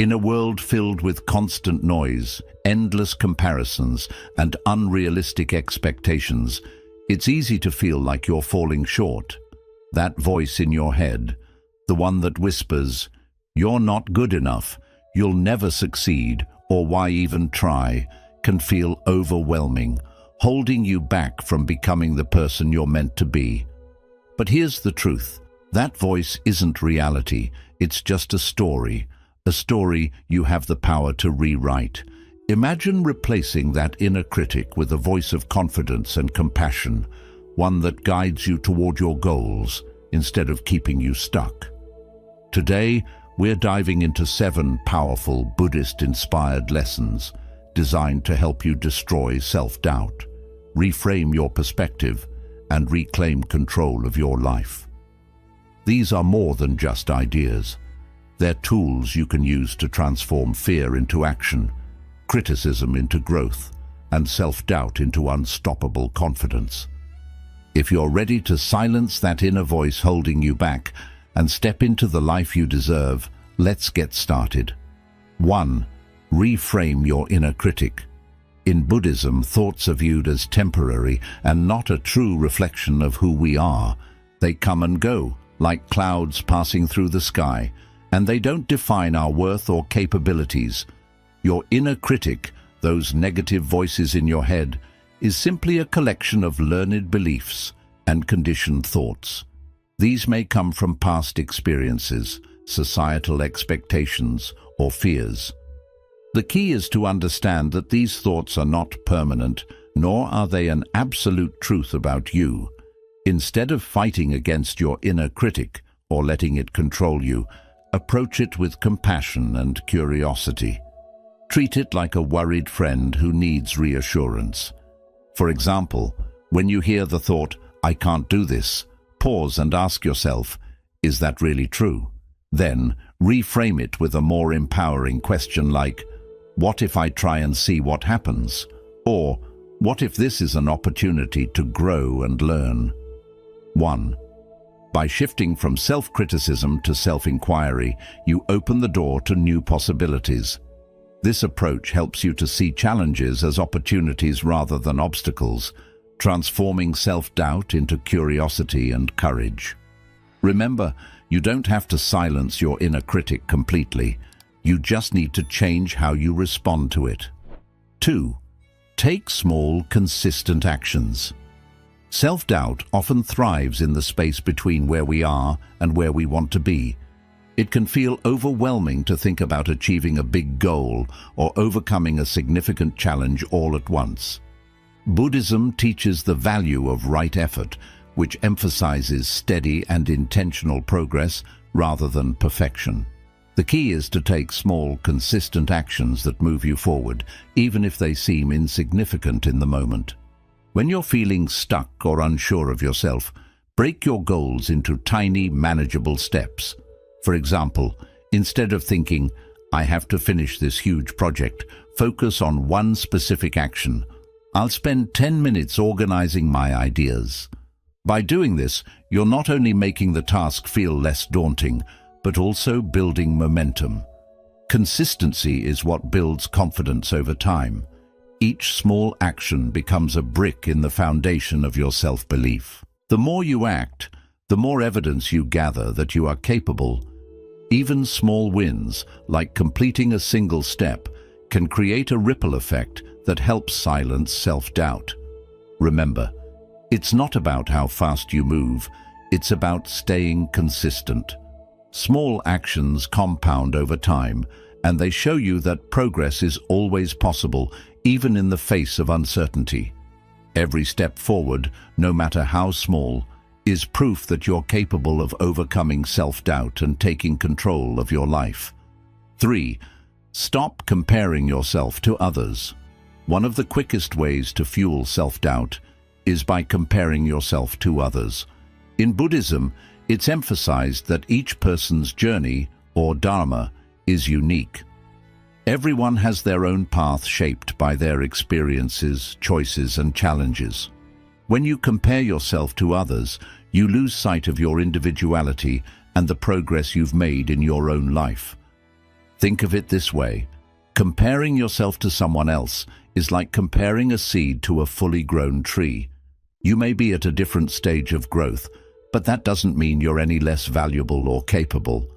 In a world filled with constant noise, endless comparisons, and unrealistic expectations, it's easy to feel like you're falling short. That voice in your head, the one that whispers, "You're not good enough, you'll never succeed, or why even try," can feel overwhelming, holding you back from becoming the person you're meant to be. But here's the truth. That voice isn't reality, it's just a story you have the power to rewrite. Imagine replacing that inner critic with a voice of confidence and compassion, one that guides you toward your goals instead of keeping you stuck. Today, we're diving into 7 powerful Buddhist-inspired lessons designed to help you destroy self-doubt, reframe your perspective, and reclaim control of your life. These are more than just ideas. They're tools you can use to transform fear into action, criticism into growth, and self-doubt into unstoppable confidence. If you're ready to silence that inner voice holding you back and step into the life you deserve, let's get started. 1. Reframe your inner critic. In Buddhism, thoughts are viewed as temporary and not a true reflection of who we are. They come and go, like clouds passing through the sky, and they don't define our worth or capabilities. Your inner critic, those negative voices in your head, is simply a collection of learned beliefs and conditioned thoughts. These may come from past experiences, societal expectations, or fears. The key is to understand that these thoughts are not permanent, nor are they an absolute truth about you. Instead of fighting against your inner critic or letting it control you, approach it with compassion and curiosity. Treat it like a worried friend who needs reassurance. For example, when you hear the thought, "I can't do this," pause and ask yourself, is that really true? Then, reframe it with a more empowering question like, "What if I try and see what happens?" Or, "What if this is an opportunity to grow and learn?" 1. By shifting from self-criticism to self-inquiry, you open the door to new possibilities. This approach helps you to see challenges as opportunities rather than obstacles, transforming self-doubt into curiosity and courage. Remember, you don't have to silence your inner critic completely. You just need to change how you respond to it. 2. Take small, consistent actions. Self-doubt often thrives in the space between where we are and where we want to be. It can feel overwhelming to think about achieving a big goal or overcoming a significant challenge all at once. Buddhism teaches the value of right effort, which emphasizes steady and intentional progress rather than perfection. The key is to take small, consistent actions that move you forward, even if they seem insignificant in the moment. When you're feeling stuck or unsure of yourself, break your goals into tiny, manageable steps. For example, instead of thinking, "I have to finish this huge project," focus on one specific action. "I'll spend 10 minutes organizing my ideas." By doing this, you're not only making the task feel less daunting, but also building momentum. Consistency is what builds confidence over time. Each small action becomes a brick in the foundation of your self-belief. The more you act, the more evidence you gather that you are capable. Even small wins, like completing a single step, can create a ripple effect that helps silence self-doubt. Remember, it's not about how fast you move, it's about staying consistent. Small actions compound over time, and they show you that progress is always possible, even in the face of uncertainty. Every step forward, no matter how small, is proof that you're capable of overcoming self-doubt and taking control of your life. 3. Stop comparing yourself to others. One of the quickest ways to fuel self-doubt is by comparing yourself to others. In Buddhism, it's emphasized that each person's journey, or dharma, is unique. Everyone has their own path shaped by their experiences, choices, and challenges. When you compare yourself to others, you lose sight of your individuality and the progress you've made in your own life. Think of it this way. Comparing yourself to someone else is like comparing a seed to a fully grown tree. You may be at a different stage of growth, but that doesn't mean you're any less valuable or capable.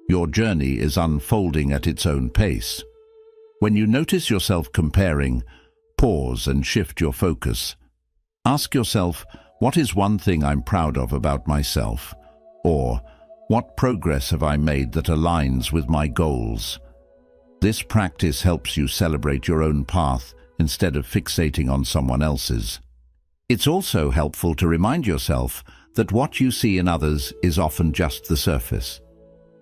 Your journey is unfolding at its own pace. When you notice yourself comparing, pause and shift your focus. Ask yourself, what is one thing I'm proud of about myself? Or, what progress have I made that aligns with my goals? This practice helps you celebrate your own path instead of fixating on someone else's. It's also helpful to remind yourself that what you see in others is often just the surface.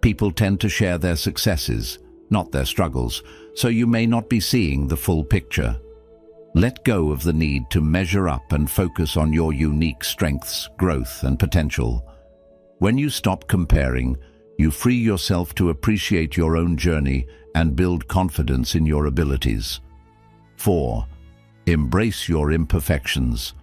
People tend to share their successes, not their struggles, so you may not be seeing the full picture. Let go of the need to measure up and focus on your unique strengths, growth, and potential. When you stop comparing, you free yourself to appreciate your own journey and build confidence in your abilities. 4. Embrace your imperfections.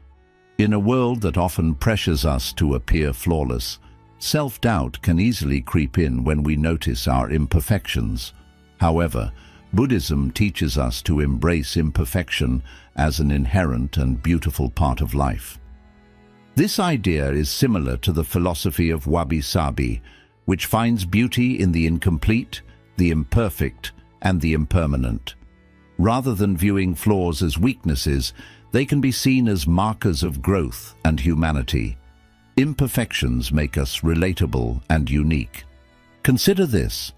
In a world that often pressures us to appear flawless, self-doubt can easily creep in when we notice our imperfections. However, Buddhism teaches us to embrace imperfection as an inherent and beautiful part of life. This idea is similar to the philosophy of wabi-sabi, which finds beauty in the incomplete, the imperfect, and the impermanent. Rather than viewing flaws as weaknesses, they can be seen as markers of growth and humanity. Imperfections make us relatable and unique. Consider this.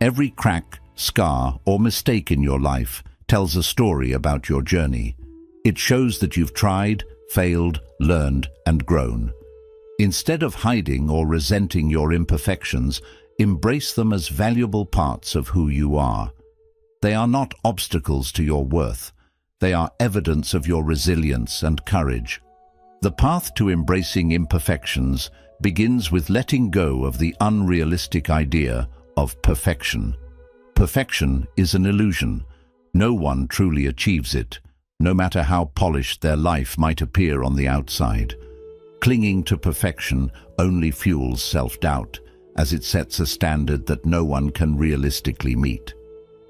Every crack, scar, or mistake in your life tells a story about your journey. It shows that you've tried, failed, learned, and grown. Instead of hiding or resenting your imperfections, embrace them as valuable parts of who you are. They are not obstacles to your worth. They are evidence of your resilience and courage. The path to embracing imperfections begins with letting go of the unrealistic idea of perfection. Perfection is an illusion. No one truly achieves it, no matter how polished their life might appear on the outside. Clinging to perfection only fuels self-doubt, as it sets a standard that no one can realistically meet.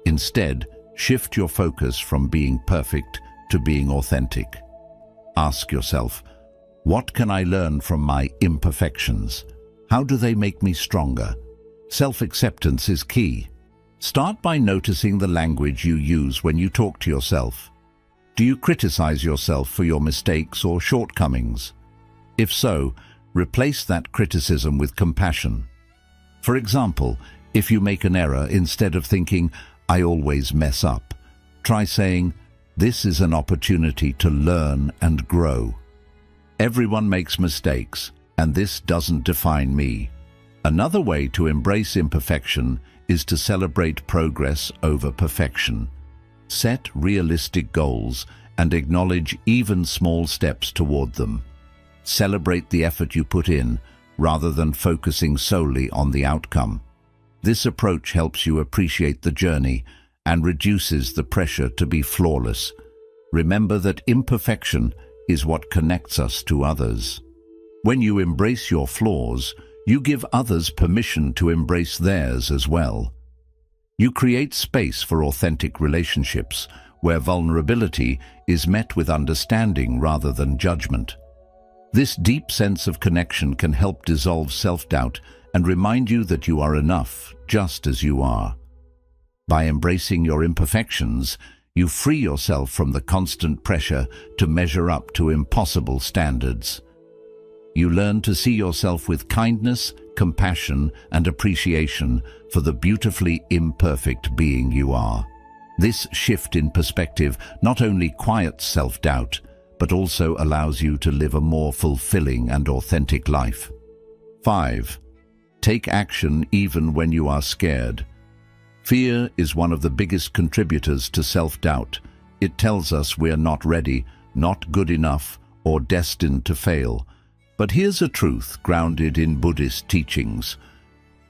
Instead, shift your focus from being perfect to being authentic. Ask yourself, what can I learn from my imperfections? How do they make me stronger? Self-acceptance is key. Start by noticing the language you use when you talk to yourself. Do you criticize yourself for your mistakes or shortcomings? If so, replace that criticism with compassion. For example, if you make an error, instead of thinking, I always mess up, try saying, this is an opportunity to learn and grow. Everyone makes mistakes, and this doesn't define me. Another way to embrace imperfection is to celebrate progress over perfection. Set realistic goals and acknowledge even small steps toward them. Celebrate the effort you put in, rather than focusing solely on the outcome. This approach helps you appreciate the journey and reduces the pressure to be flawless. Remember that imperfection is what connects us to others. When you embrace your flaws, you give others permission to embrace theirs as well. You create space for authentic relationships, where vulnerability is met with understanding rather than judgment. This deep sense of connection can help dissolve self-doubt and remind you that you are enough, just as you are. By embracing your imperfections, you free yourself from the constant pressure to measure up to impossible standards. You learn to see yourself with kindness, compassion, and appreciation for the beautifully imperfect being you are. This shift in perspective not only quiets self-doubt, but also allows you to live a more fulfilling and authentic life. 5. Take action even when you are scared. Fear is one of the biggest contributors to self-doubt. It tells us we're not ready, not good enough, or destined to fail. But here's a truth grounded in Buddhist teachings.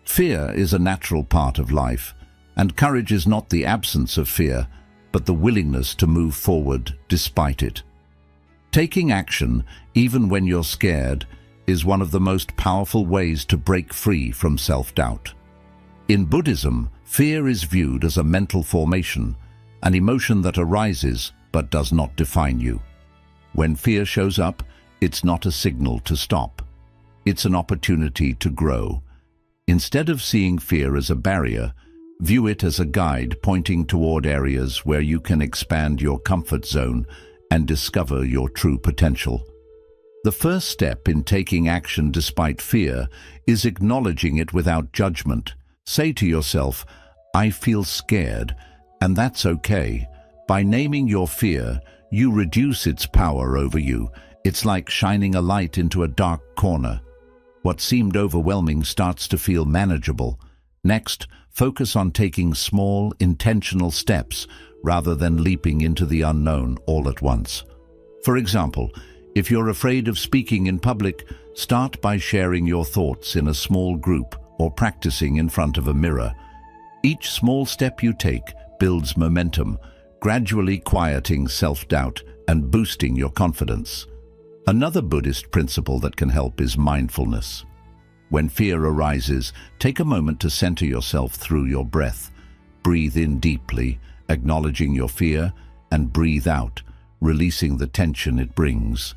Fear is a natural part of life, and courage is not the absence of fear, but the willingness to move forward despite it. Taking action, even when you're scared, is one of the most powerful ways to break free from self-doubt. In Buddhism, fear is viewed as a mental formation, an emotion that arises but does not define you. When fear shows up, it's not a signal to stop. It's an opportunity to grow. Instead of seeing fear as a barrier, view it as a guide pointing toward areas where you can expand your comfort zone and discover your true potential. The first step in taking action despite fear is acknowledging it without judgment. Say to yourself, "I feel scared," and that's okay. By naming your fear, you reduce its power over you. It's like shining a light into a dark corner. What seemed overwhelming starts to feel manageable. Next, focus on taking small, intentional steps rather than leaping into the unknown all at once. For example, if you're afraid of speaking in public, start by sharing your thoughts in a small group or practicing in front of a mirror. Each small step you take builds momentum, gradually quieting self-doubt and boosting your confidence. Another Buddhist principle that can help is mindfulness. When fear arises, take a moment to center yourself through your breath. Breathe in deeply, acknowledging your fear, and breathe out, releasing the tension it brings.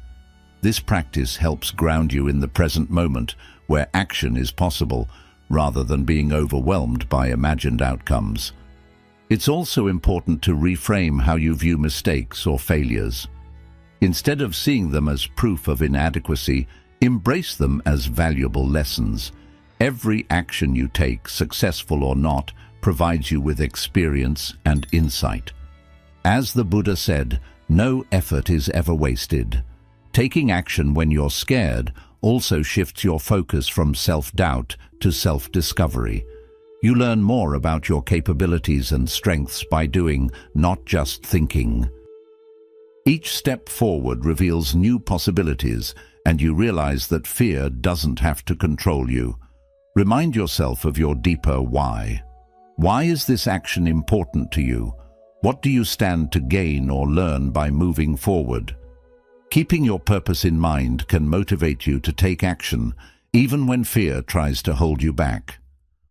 This practice helps ground you in the present moment, where action is possible, rather than being overwhelmed by imagined outcomes. It's also important to reframe how you view mistakes or failures. Instead of seeing them as proof of inadequacy, embrace them as valuable lessons. Every action you take, successful or not, provides you with experience and insight. As the Buddha said, no effort is ever wasted. Taking action when you're scared also shifts your focus from self-doubt to self-discovery. You learn more about your capabilities and strengths by doing, not just thinking. Each step forward reveals new possibilities, and you realize that fear doesn't have to control you. Remind yourself of your deeper why. Why is this action important to you? What do you stand to gain or learn by moving forward? Keeping your purpose in mind can motivate you to take action, even when fear tries to hold you back.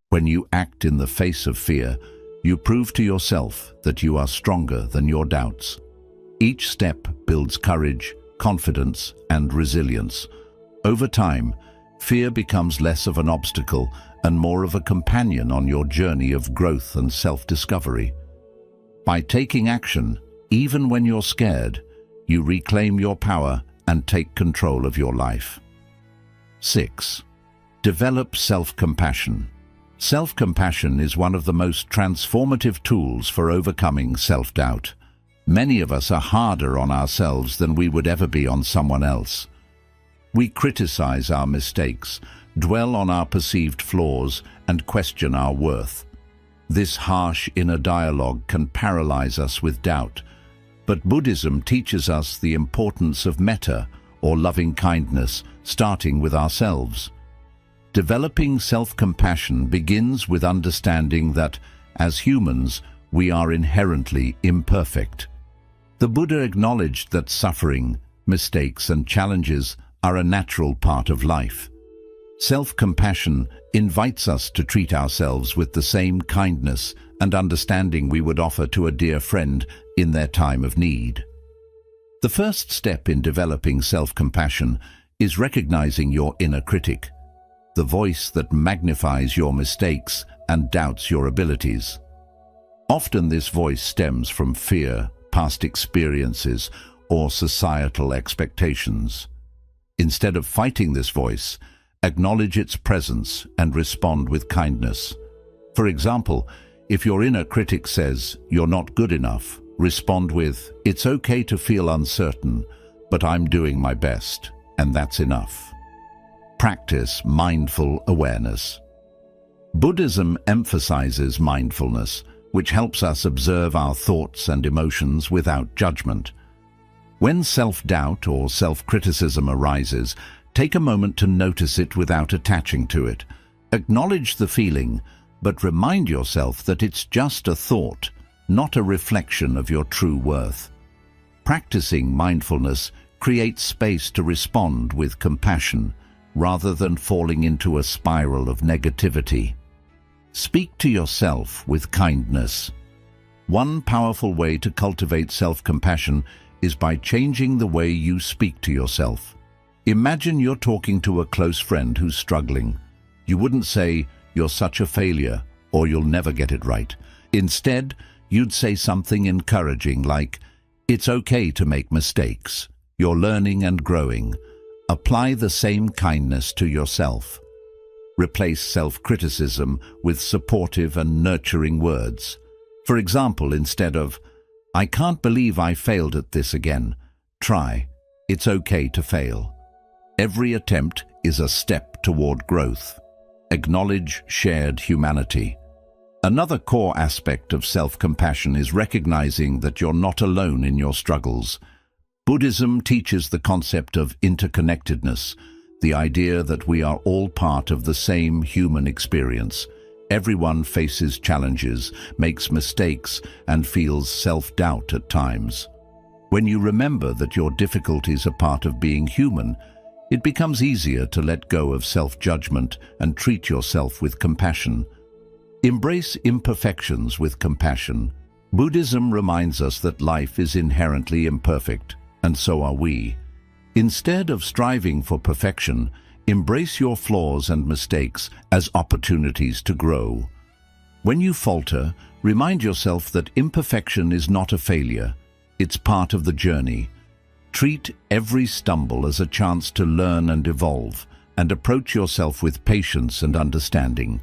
When you act in the face of fear, you prove to yourself that you are stronger than your doubts. Each step builds courage, confidence, and resilience. Over time, fear becomes less of an obstacle and more of a companion on your journey of growth and self-discovery. By taking action, even when you're scared, you reclaim your power and take control of your life. 6. Develop self-compassion. Self-compassion is one of the most transformative tools for overcoming self-doubt. Many of us are harder on ourselves than we would ever be on someone else. We criticize our mistakes, dwell on our perceived flaws, and question our worth. This harsh inner dialogue can paralyze us with doubt. But Buddhism teaches us the importance of metta, or loving kindness, starting with ourselves. Developing self-compassion begins with understanding that, as humans, we are inherently imperfect. The Buddha acknowledged that suffering, mistakes, and challenges are a natural part of life. Self-compassion invites us to treat ourselves with the same kindness and understanding we would offer to a dear friend in their time of need. The first step in developing self-compassion is recognizing your inner critic, the voice that magnifies your mistakes and doubts your abilities. Often this voice stems from fear, past experiences, or societal expectations. Instead of fighting this voice, acknowledge its presence and respond with kindness. For example, if your inner critic says, "You're not good enough," respond with, "It's okay to feel uncertain, but I'm doing my best, and that's enough." Practice mindful awareness. Buddhism emphasizes mindfulness, which helps us observe our thoughts and emotions without judgment. When self-doubt or self-criticism arises, take a moment to notice it without attaching to it. Acknowledge the feeling, but remind yourself that it's just a thought, not a reflection of your true worth. Practicing mindfulness creates space to respond with compassion, rather than falling into a spiral of negativity. Speak to yourself with kindness. One powerful way to cultivate self-compassion is by changing the way you speak to yourself. Imagine you're talking to a close friend who's struggling. You wouldn't say, "You're such a failure," or "You'll never get it right." Instead, you'd say something encouraging like, "It's okay to make mistakes. You're learning and growing." Apply the same kindness to yourself. Replace self-criticism with supportive and nurturing words. For example, instead of, "I can't believe I failed at this again," try, "It's okay to fail." Every attempt is a step toward growth. Acknowledge shared humanity. Another core aspect of self-compassion is recognizing that you're not alone in your struggles. Buddhism teaches the concept of interconnectedness, the idea that we are all part of the same human experience. Everyone faces challenges, makes mistakes, and feels self-doubt at times. When you remember that your difficulties are part of being human, it becomes easier to let go of self-judgment and treat yourself with compassion. Embrace imperfections with compassion. Buddhism reminds us that life is inherently imperfect, and so are we. Instead of striving for perfection, embrace your flaws and mistakes as opportunities to grow. When you falter, remind yourself that imperfection is not a failure. It's part of the journey. Treat every stumble as a chance to learn and evolve, and approach yourself with patience and understanding.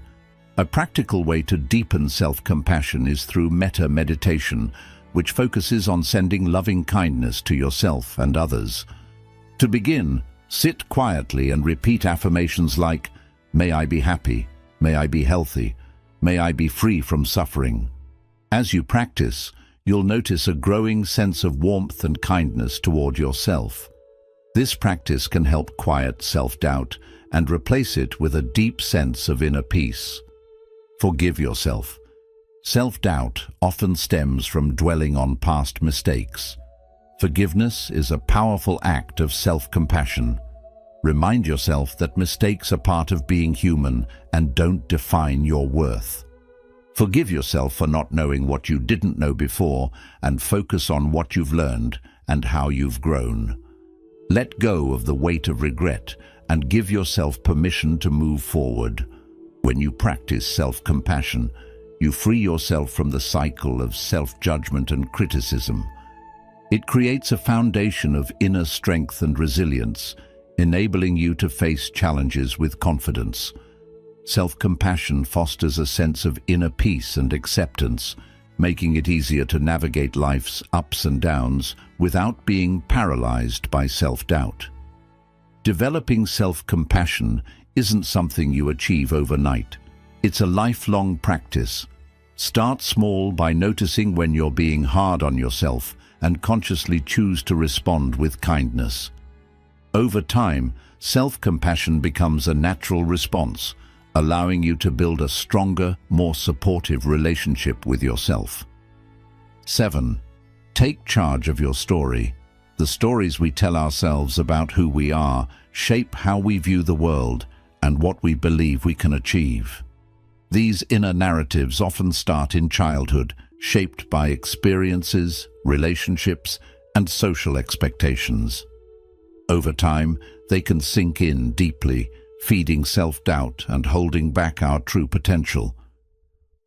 A practical way to deepen self-compassion is through metta meditation, which focuses on sending loving kindness to yourself and others. To begin, sit quietly and repeat affirmations like, "May I be happy, may I be healthy, may I be free from suffering." As you practice, you'll notice a growing sense of warmth and kindness toward yourself. This practice can help quiet self-doubt and replace it with a deep sense of inner peace. Forgive yourself. Self-doubt often stems from dwelling on past mistakes. Forgiveness is a powerful act of self-compassion. Remind yourself that mistakes are part of being human and don't define your worth. Forgive yourself for not knowing what you didn't know before, and focus on what you've learned and how you've grown. Let go of the weight of regret and give yourself permission to move forward. When you practice self-compassion, you free yourself from the cycle of self-judgment and criticism. It creates a foundation of inner strength and resilience, enabling you to face challenges with confidence. Self-compassion fosters a sense of inner peace and acceptance, making it easier to navigate life's ups and downs without being paralyzed by self-doubt. Developing self-compassion isn't something you achieve overnight. It's a lifelong practice. Start small by noticing when you're being hard on yourself and consciously choose to respond with kindness. Over time, self-compassion becomes a natural response, allowing you to build a stronger, more supportive relationship with yourself. 7. Take charge of your story. The stories we tell ourselves about who we are shape how we view the world and what we believe we can achieve. These inner narratives often start in childhood, shaped by experiences, relationships, and social expectations. Over time, they can sink in deeply, feeding self-doubt and holding back our true potential.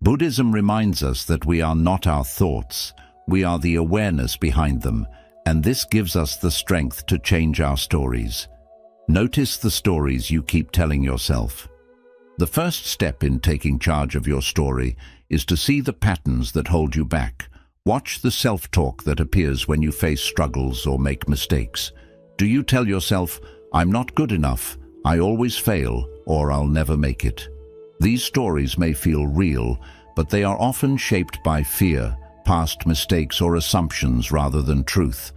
Buddhism reminds us that we are not our thoughts, we are the awareness behind them, and this gives us the strength to change our stories. Notice the stories you keep telling yourself. The first step in taking charge of your story is to see the patterns that hold you back. Watch the self-talk that appears when you face struggles or make mistakes. Do you tell yourself, "I'm not good enough, I always fail," or "I'll never make it"? These stories may feel real, but they are often shaped by fear, past mistakes, or assumptions rather than truth.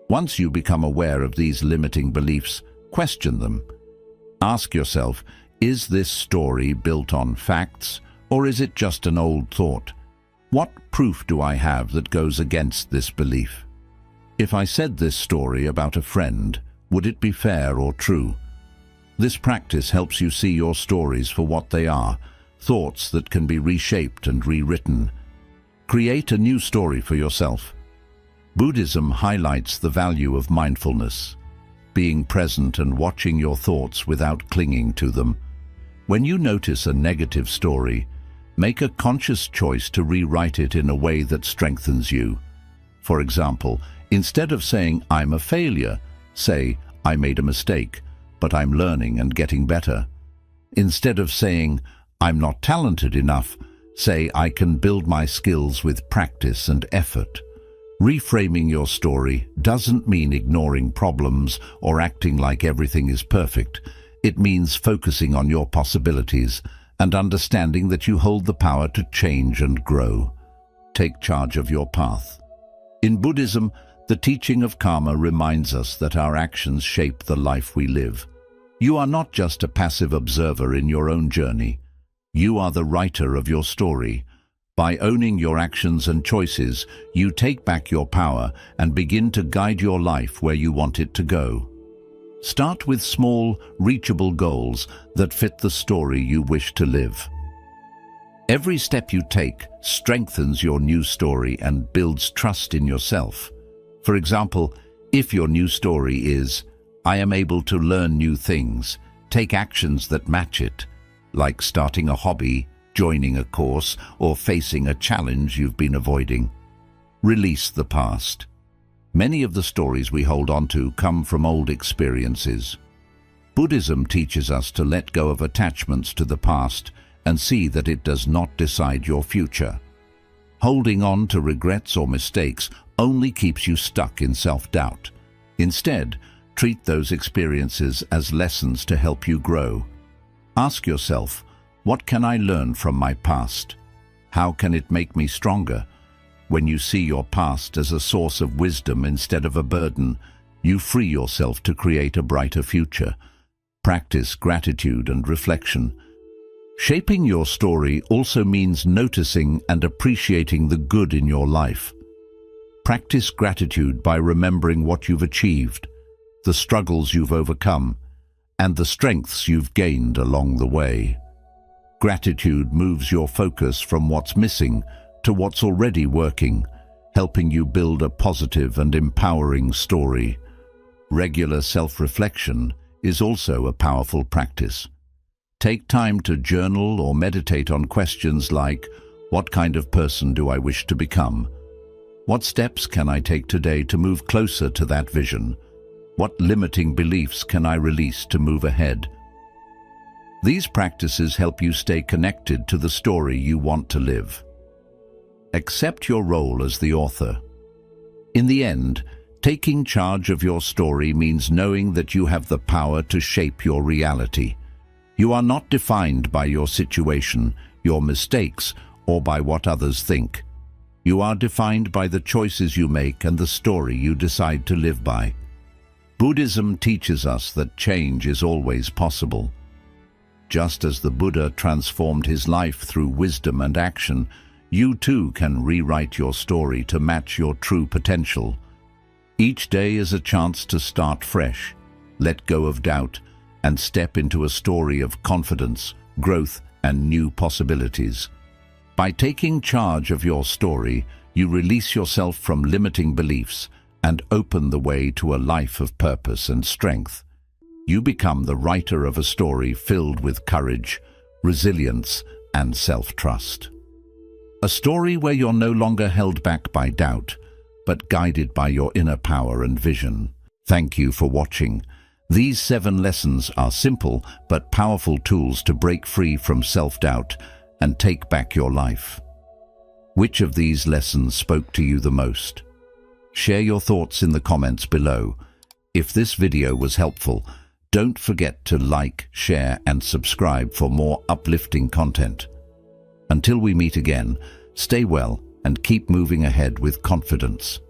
Once you become aware of these limiting beliefs, question them. Ask yourself, is this story built on facts, or is it just an old thought? What proof do I have that goes against this belief? If I said this story about a friend, would it be fair or true? This practice helps you see your stories for what they are, thoughts that can be reshaped and rewritten. Create a new story for yourself. Buddhism highlights the value of mindfulness, being present and watching your thoughts without clinging to them. When you notice a negative story, make a conscious choice to rewrite it in a way that strengthens you. For example, instead of saying, "I'm a failure," say, "I made a mistake, but I'm learning and getting better." Instead of saying, "I'm not talented enough," say, "I can build my skills with practice and effort." Reframing your story doesn't mean ignoring problems or acting like everything is perfect. It means focusing on your possibilities and understanding that you hold the power to change and grow. Take charge of your path. In Buddhism, the teaching of karma reminds us that our actions shape the life we live. You are not just a passive observer in your own journey. You are the writer of your story. By owning your actions and choices, you take back your power and begin to guide your life where you want it to go. Start with small, reachable goals that fit the story you wish to live. Every step you take strengthens your new story and builds trust in yourself. For example, if your new story is, "I am able to learn new things," take actions that match it, like starting a hobby, joining a course, or facing a challenge you've been avoiding. Release the past. Many of the stories we hold on to come from old experiences. Buddhism teaches us to let go of attachments to the past and see that it does not decide your future. Holding on to regrets or mistakes only keeps you stuck in self-doubt. Instead, treat those experiences as lessons to help you grow. Ask yourself, what can I learn from my past? How can it make me stronger? When you see your past as a source of wisdom instead of a burden, you free yourself to create a brighter future. Practice gratitude and reflection. Shaping your story also means noticing and appreciating the good in your life. Practice gratitude by remembering what you've achieved, the struggles you've overcome, and the strengths you've gained along the way. Gratitude moves your focus from what's missing to what's already working, helping you build a positive and empowering story. Regular self-reflection is also a powerful practice. Take time to journal or meditate on questions like, what kind of person do I wish to become? What steps can I take today to move closer to that vision? What limiting beliefs can I release to move ahead? These practices help you stay connected to the story you want to live. Accept your role as the author. In the end, taking charge of your story means knowing that you have the power to shape your reality. You are not defined by your situation, your mistakes, or by what others think. You are defined by the choices you make and the story you decide to live by. Buddhism teaches us that change is always possible. Just as the Buddha transformed his life through wisdom and action, you too can rewrite your story to match your true potential. Each day is a chance to start fresh, let go of doubt, and step into a story of confidence, growth, and new possibilities. By taking charge of your story, you release yourself from limiting beliefs and open the way to a life of purpose and strength. You become the writer of a story filled with courage, resilience, and self-trust. A story where you're no longer held back by doubt, but guided by your inner power and vision. Thank you for watching. These 7 lessons are simple but powerful tools to break free from self-doubt and take back your life. Which of these lessons spoke to you the most? Share your thoughts in the comments below. If this video was helpful, don't forget to like, share, and subscribe for more uplifting content. Until we meet again, stay well and keep moving ahead with confidence.